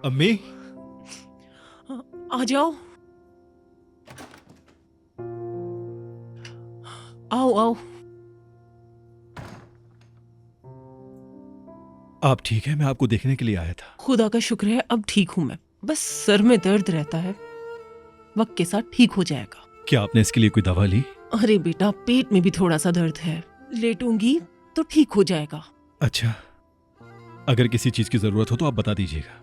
अम्मी, आ जाओ। आओ आओ। आप ठीक है? मैं आपको देखने के लिए आया था। खुदा का शुक्र है अब ठीक हूं मैं। बस सर में दर्द रहता है, वक्त के साथ ठीक हो जाएगा। क्या आपने इसके लिए कोई दवा ली? अरे बेटा, पेट में भी थोड़ा सा दर्द है, लेटूंगी तो ठीक हो जाएगा। अच्छा, अगर किसी चीज की जरूरत हो तो आप बता दीजिएगा।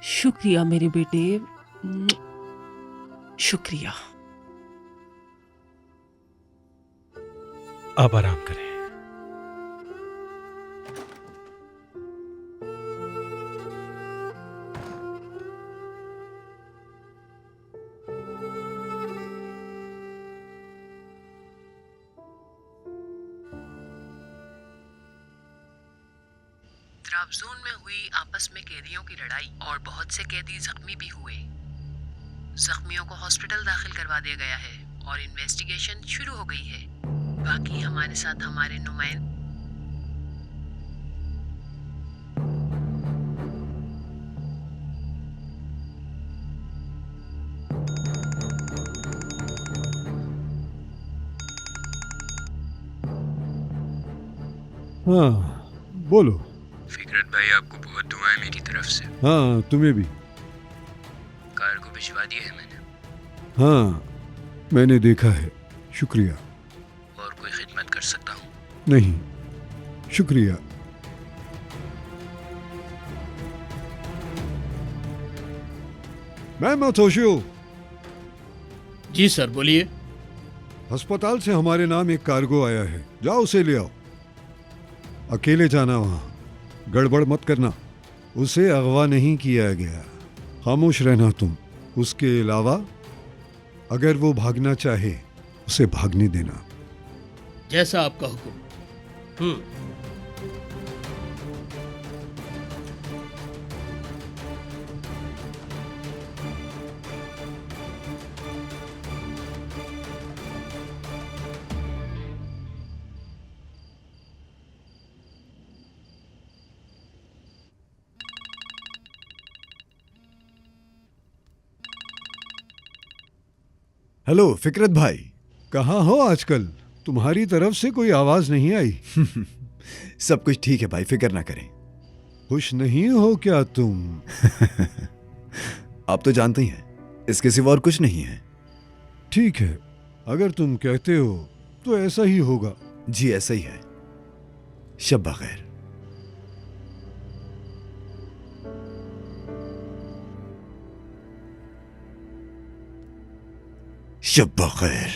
शुक्रिया मेरे बेटे, शुक्रिया। आप आराम करें। त्राबजून में हुई आपस में कैदियों की लड़ाई और बहुत से कैदी जख्मी भी हुए। जख्मियों को हॉस्पिटल दाखिल करवा दिया गया है और इन्वेस्टिगेशन शुरू हो गई है। बाकी हमारे साथ हमारे नुमाइंदे। हाँ, बोलो। फिकरत भाई, आपको बहुत दुआएं मेरी तरफ से। हाँ, तुम्हें भी। कार को भिजवा दिया है मैंने। हाँ, मैंने देखा है, शुक्रिया। और कोई खिदमत कर सकता हूँ? नहीं, शुक्रिया। मैं मतोशियो। जी सर, बोलिए। अस्पताल से हमारे नाम एक कार्गो आया है, जाओ उसे ले आओ। अकेले जाना वहां, गड़बड़ मत करना। उसे अगवा नहीं किया गया, खामोश रहना तुम। उसके अलावा अगर वो भागना चाहे उसे भागने देना। जैसा आपका हुक्म। हेलो फिकरत भाई, कहाँ हो आजकल? तुम्हारी तरफ से कोई आवाज नहीं आई। सब कुछ ठीक है भाई, फिक्र ना करें। खुश नहीं हो क्या तुम? आप तो जानते ही हैं, इसके सिवा और कुछ नहीं है। ठीक है, अगर तुम कहते हो तो ऐसा ही होगा। जी ऐसा ही है। शब बखैर। शब बखैर।